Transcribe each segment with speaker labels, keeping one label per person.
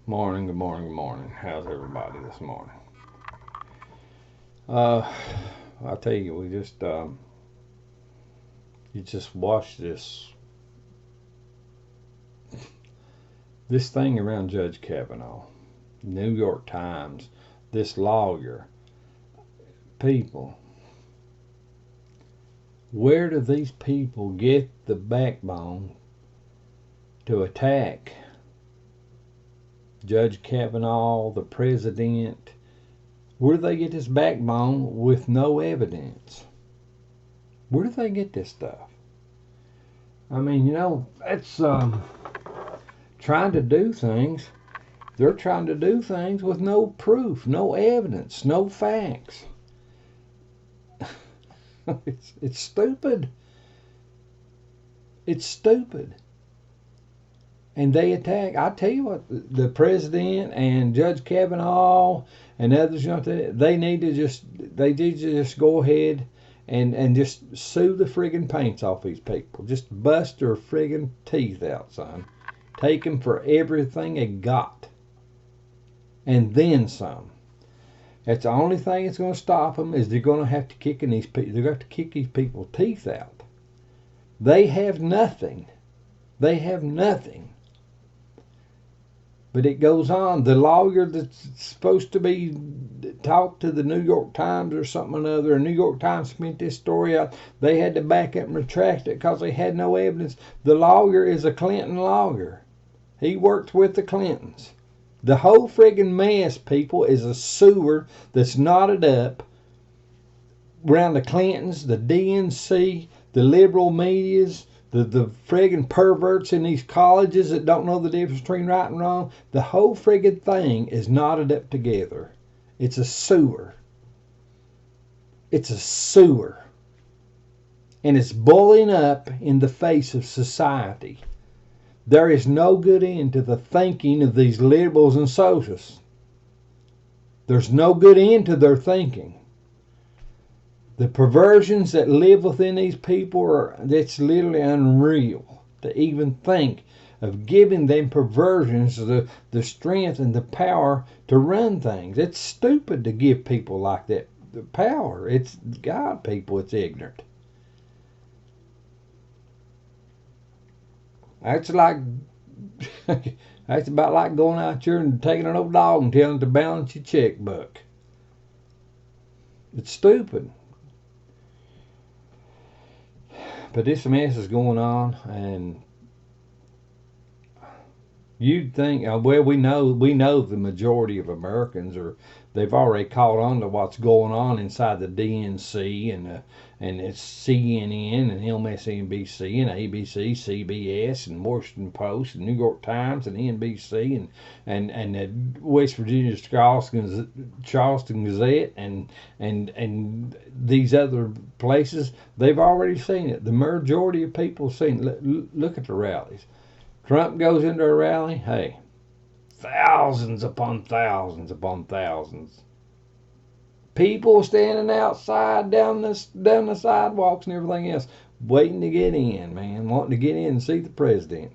Speaker 1: Morning, good morning, good morning. How's everybody this morning? I tell you, you just watch this thing around Judge Kavanaugh, New York Times, this lawyer, people. Where do these people get the backbone to attack Judge Kavanaugh, the president? Where do they get this backbone with no evidence? Where do they get this stuff? I mean, it's trying to do things. They're trying to do things with no proof, no evidence, no facts. It's stupid. It's stupid. And they attack. I tell you what, the president and Judge Kavanaugh and others, they need to just go ahead and just sue the friggin' paints off these people. Just bust their friggin' teeth out, son. Take them for everything they got. And then some. That's the only thing that's going to stop them is they're going to have to kick these people. They're going to have to kick these people's teeth out. They have nothing. They have nothing. But it goes on. The lawyer that's supposed to be talked to the New York Times or something or another, the New York Times sent this story out. They had to back up and retract it because they had no evidence. The lawyer is a Clinton lawyer. He worked with the Clintons. The whole friggin' mess, people, is a sewer that's knotted up around the Clintons, the DNC, the liberal medias, the friggin' perverts in these colleges that don't know the difference between right and wrong. The whole friggin' thing is knotted up together. It's a sewer. It's a sewer. And it's boiling up in the face of society. There is no good end to the thinking of these liberals and socialists. There's no good end to their thinking. The perversions that live within these people that's literally unreal to even think of giving them perversions the strength and the power to run things. It's stupid to give people like that the power. It's God, people, it's ignorant. That's like that's about like going out here and taking an old dog and telling it to balance your checkbook. It's stupid. But this mess is going on, and you'd think, well, we know the majority of Americans they've already caught on to what's going on inside the DNC and it's CNN and MSNBC and ABC, CBS and Washington Post and New York Times and NBC and the West Virginia Charleston Gazette and these other places. They've already seen it. The majority of people have seen it. Look at the rallies. Trump goes into a rally, hey, thousands upon thousands upon thousands. People standing outside down the sidewalks and everything else, waiting to get in, man, wanting to get in and see the president.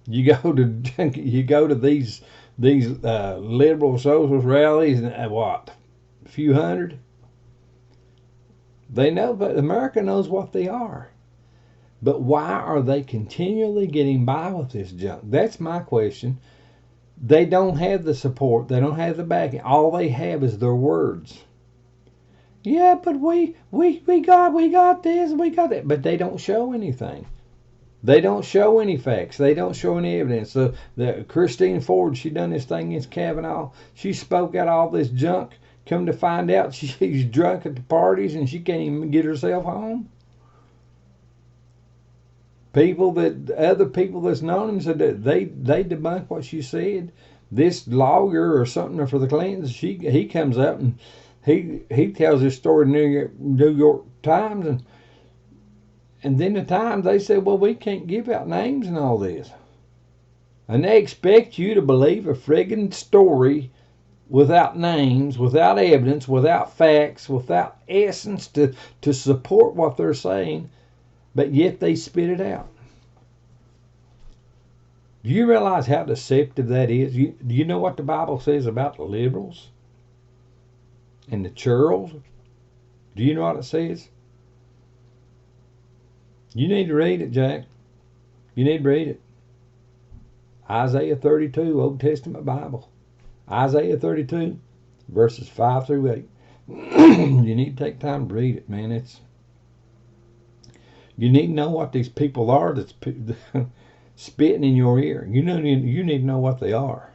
Speaker 1: You go to these liberal socialist rallies and what, a few hundred? They know, but America knows what they are. But why are they continually getting by with this junk? That's my question. They don't have the support. They don't have the backing. All they have is their words. Yeah, but we got this, we got that. But they don't show anything. They don't show any facts. They don't show any evidence. The Christine Ford, she done this thing against Kavanaugh. She spoke out all this junk. Come to find out, she's drunk at the parties and she can't even get herself home. Other people that's known him said that they debunk what she said. This lawyer or something for the Clintons, he comes up and he tells this story in New York Times and then the Times, they said, well, we can't give out names and all this. And they expect you to believe a friggin' story without names, without evidence, without facts, without essence to support what they're saying. But yet they spit it out. Do you realize how deceptive that is? Do you know what the Bible says about the liberals and the churls? Do you know what it says? You need to read it, Jack. You need to read it. Isaiah 32, Old Testament Bible. Isaiah 32, verses 5 through 8. You need to take time to read it, man. You need to know what these people are that's spitting in your ear. You need to know what they are.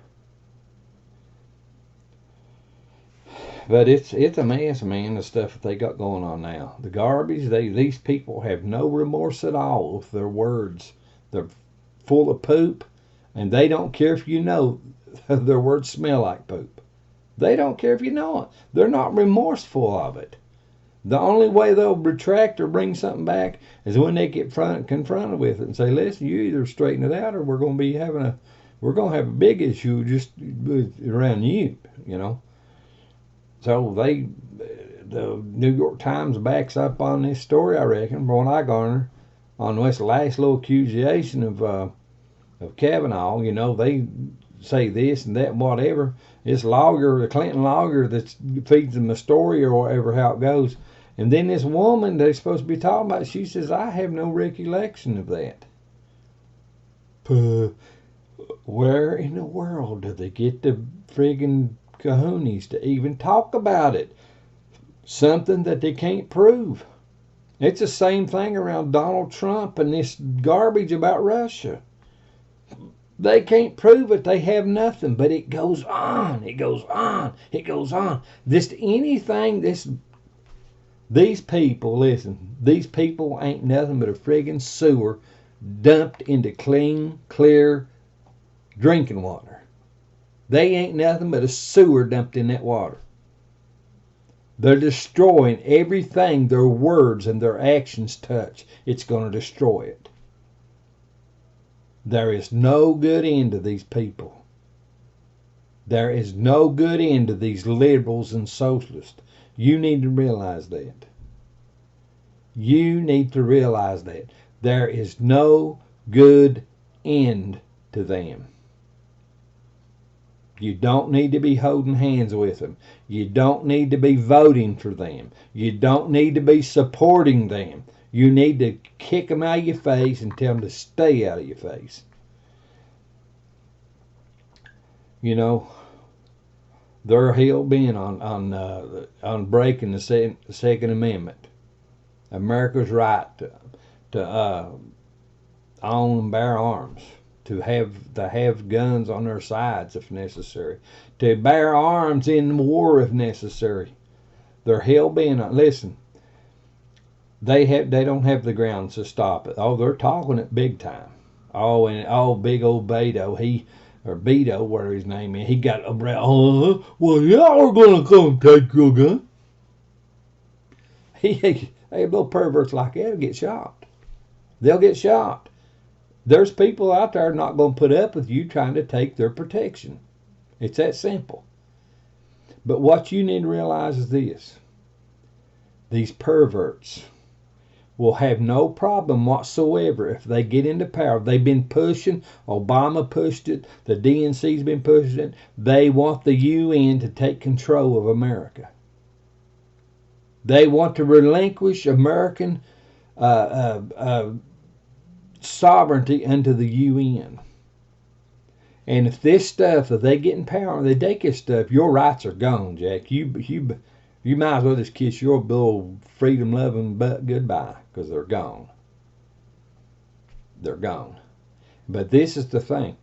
Speaker 1: But it's a mess, man, the stuff that they got going on now. The garbage, these people have no remorse at all with their words. They're full of poop, and they don't care if you know their words smell like poop. They don't care if you know it. They're not remorseful of it. The only way they'll retract or bring something back is when they get confronted with it and say, "Listen, you either straighten it out, or we're going to have a big issue just around you." You know. So the New York Times backs up on this story, I reckon, from what I garner, on this last little accusation of Kavanaugh. You know, they say this and that and whatever. This lawyer, the Clinton lawyer, that feeds them the story or whatever, how it goes. And then this woman they're supposed to be talking about, she says, "I have no recollection of that." Where in the world do they get the friggin' cojones to even talk about it? Something that they can't prove. It's the same thing around Donald Trump and this garbage about Russia. They can't prove it. They have nothing, but it goes on. It goes on. It goes on. These people, listen, these people ain't nothing but a friggin' sewer dumped into clean, clear drinking water. They ain't nothing but a sewer dumped in that water. They're destroying everything their words and their actions touch. It's going to destroy it. There is no good end to these people. There is no good end to these liberals and socialists. You need to realize that. You need to realize that. There is no good end to them. You don't need to be holding hands with them. You don't need to be voting for them. You don't need to be supporting them. You need to kick them out of your face and tell them to stay out of your face. You know, they're hell-bent on breaking the Second Amendment. America's right to own and bear arms, to have guns on their sides if necessary, to bear arms in war if necessary. They're hell-bent on. Listen, they don't have the grounds to stop it. Oh, they're talking it big time. Oh, and big old Beto, Beto, whatever his name is, he got a well, y'all are gonna come take your gun. Little perverts like that will get shot. They'll get shot. There's people out there not going to put up with you trying to take their protection. It's that simple. But what you need to realize is this. These perverts will have no problem whatsoever if they get into power. They've been pushing. Obama pushed it. The DNC's been pushing it. They want the UN to take control of America. They want to relinquish American sovereignty unto the UN. And if this stuff, if they get in power, they take this stuff, your rights are gone, Jack. You might as well just kiss your little freedom-loving butt goodbye, because they're gone. They're gone. But this is the thing.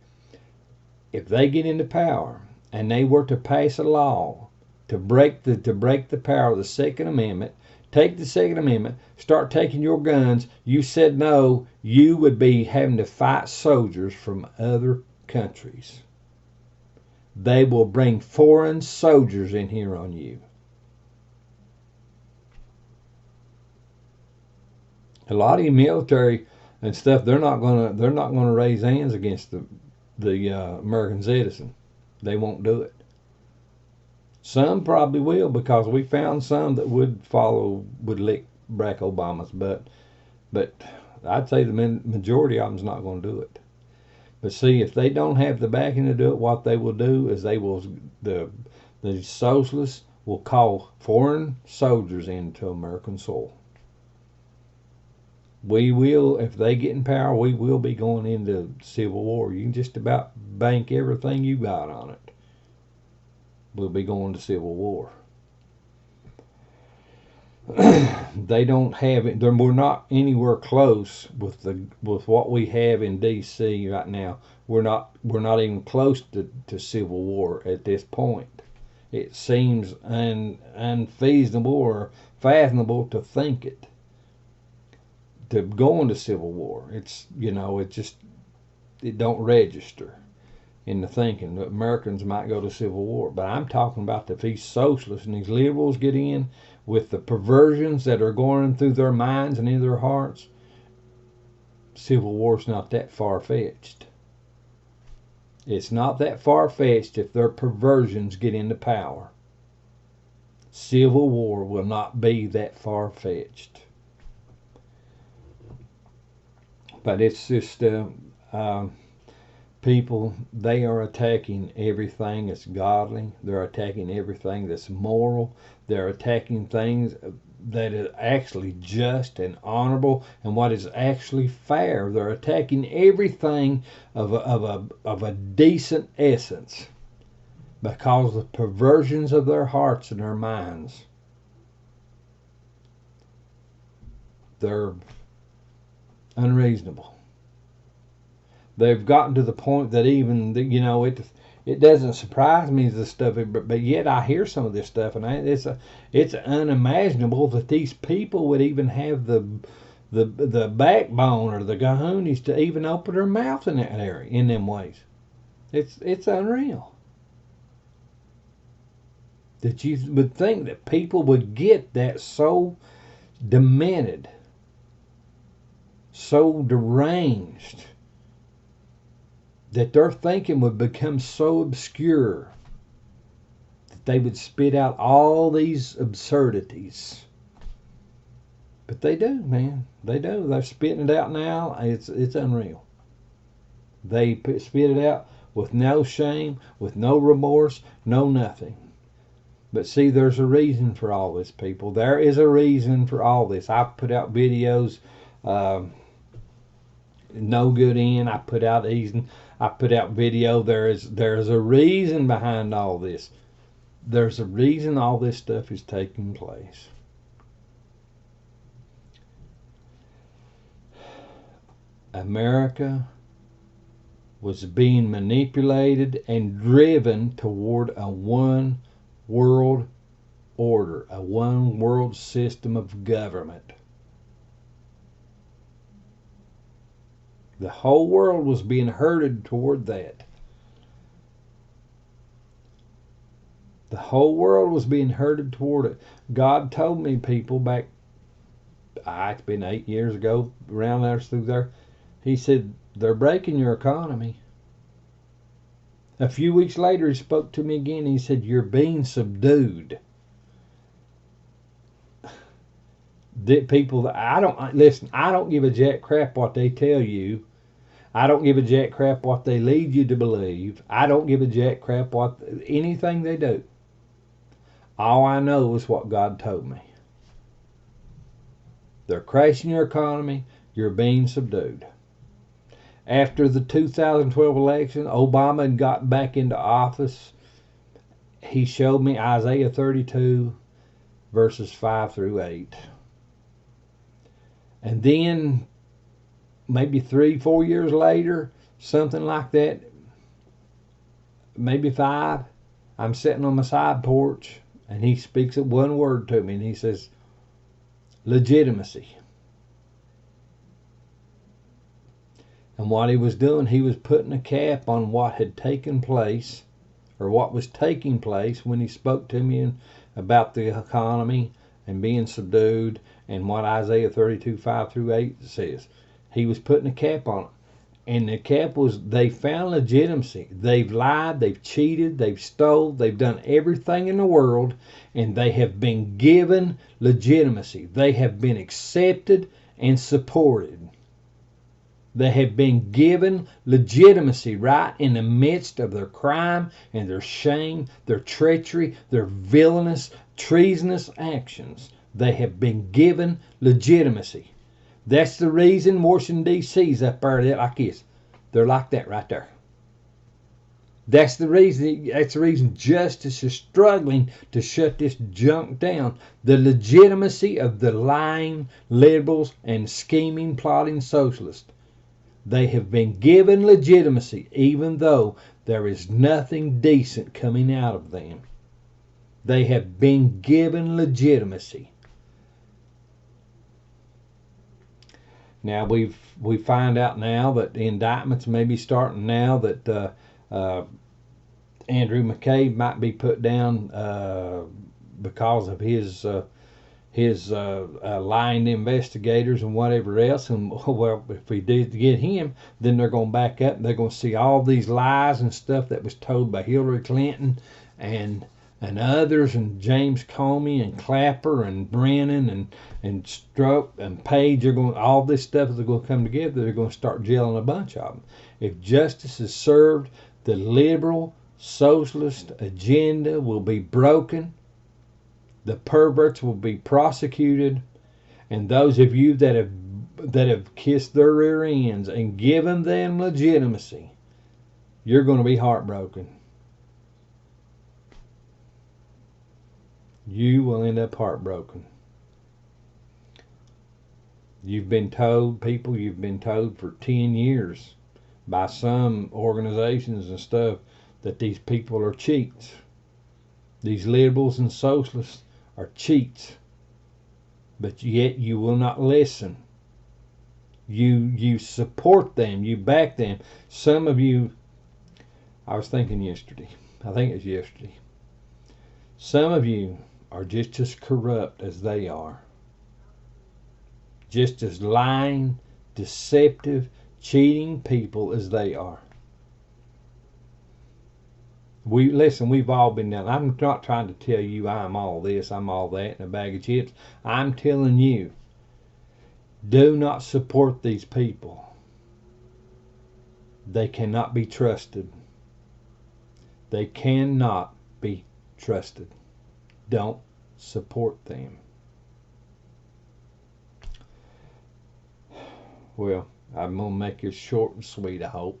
Speaker 1: If they get into power and they were to pass a law to break the power of the Second Amendment, take the Second Amendment, start taking your guns, you said no, you would be having to fight soldiers from other countries. They will bring foreign soldiers in here on you. A lot of you military and stuff, they're not gonna raise hands against the American citizen. They won't do it. Some probably will, because we found some that would lick Barack Obama's butt. But I'd say the majority of them's not going to do it. But see, if they don't have the backing to do it, what they will do is the socialists will call foreign soldiers into American soil. We will, if they get in power, we will be going into civil war. You can just about bank everything you got on it. We'll be going to civil war. They don't have it. We're not anywhere close with what we have in D.C. right now. We're not even close to civil war at this point. It seems unfeasible or fathomable to think it. To go into civil war, it don't register in the thinking that Americans might go to civil war. But I'm talking about if these socialists and these liberals get in with the perversions that are going through their minds and in their hearts, civil war's not that far-fetched. It's not that far-fetched if their perversions get into power. Civil war will not be that far-fetched. But it's just people, they are attacking everything that's godly. They're attacking everything that's moral. They're attacking things that is actually just and honorable and what is actually fair. They're attacking everything of a decent essence because of the perversions of their hearts and their minds. They're unreasonable. They've gotten to the point that even it doesn't surprise me the stuff, but yet I hear some of this stuff, and it's unimaginable that these people would even have the backbone or the cojones to even open their mouth in that area in them ways. It's unreal that you would think that people would get that so demented, so deranged, that their thinking would become so obscure that they would spit out all these absurdities. But they do, man. They do. They're spitting it out now. It's unreal. They spit it out with no shame, with no remorse, no nothing. But see, there's a reason for all this, people. There is a reason for all this. I've put out videos, no good in. I put out video. There's a reason behind all this. There's a reason all this stuff is taking place. America was being manipulated and driven toward a one world order, a one world system of government. The whole world was being herded toward that. The whole world was being herded toward it. God told me, people, back, it's been 8 years ago, around there, through there, He said, they're breaking your economy. A few weeks later, He spoke to me again. He said, you're being subdued. People, I don't give a jack crap what they tell you. I don't give a jack crap what they lead you to believe. I don't give a jack crap what anything they do. All I know is what God told me. They're crashing your economy. You're being subdued. After the 2012 election, Obama had got back into office. He showed me Isaiah 32, verses 5 through 8. And then, maybe 3-4 years later, something like that, maybe 5, I'm sitting on my side porch, and he speaks one word to me, and he says, legitimacy. And what he was doing, he was putting a cap on what had taken place, or what was taking place when he spoke to me about the economy and being subdued, and what Isaiah 32, 5 through 8 says. He was putting a cap on it. And the cap was, they found legitimacy. They've lied, they've cheated, they've stole, they've done everything in the world, and they have been given legitimacy. They have been accepted and supported. They have been given legitimacy right in the midst of their crime and their shame, their treachery, their villainous, treasonous actions. They have been given legitimacy. That's the reason Washington, D.C.'s up there like this. They're like that right there. That's the reason justice is struggling to shut this junk down. The legitimacy of the lying liberals and scheming, plotting socialists. They have been given legitimacy, even though there is nothing decent coming out of them. They have been given legitimacy. Now we find out now that the indictments may be starting now that Andrew McCabe might be put down because of his lying to investigators and whatever else. And well, if we did get him, then they're going to back up and they're going to see all these lies and stuff that was told by Hillary Clinton and others, and James Comey and Clapper and Brennan and Strzok and Page. All this stuff is going to come together. They're going to start jailing a bunch of them. If justice is served, the liberal socialist agenda will be broken. The perverts will be prosecuted, and those of you that have kissed their rear ends and given them legitimacy, you're going to be heartbroken. You will end up heartbroken. You've been told for 10 years by some organizations and stuff that these people are cheats. These liberals and socialists are cheats. But yet you will not listen. You support them. You back them. Some of you, I was thinking yesterday. I think it was yesterday. Some of you are just as corrupt as they are. Just as lying, deceptive, cheating people as they are. We've all been down. I'm not trying to tell you I'm all this, I'm all that, and a bag of chips. I'm telling you, do not support these people. They cannot be trusted. They cannot be trusted. Don't support them. Well, I'm going to make it short and sweet, I hope.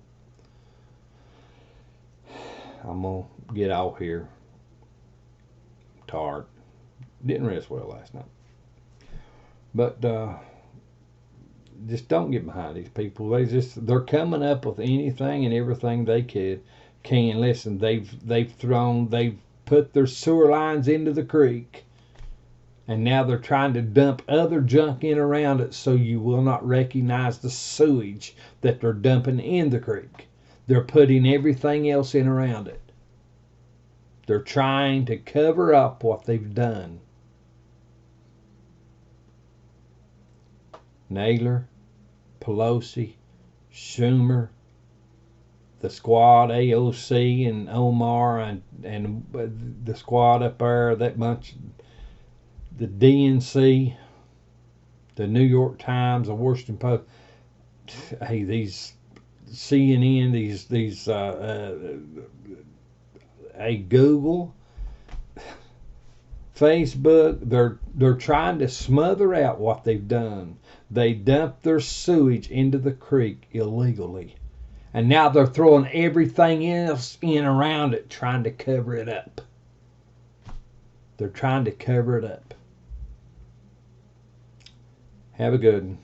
Speaker 1: I'm going to get out here. Tired. Didn't rest well last night. But just don't get behind these people. They're coming up with anything and everything they can. Listen, they've put their sewer lines into the creek, and now they're trying to dump other junk in around it so you will not recognize the sewage that they're dumping in the creek. They're putting everything else in around it. They're trying to cover up what they've done. Naylor, Pelosi, Schumer, the squad, AOC and Omar and the squad up there, that bunch, the DNC, the New York Times, the Washington Post. Hey, these CNN, Google, Facebook, they're trying to smother out what they've done. They dumped their sewage into the creek illegally. And now they're throwing everything else in around it, trying to cover it up. They're trying to cover it up. Have a good one.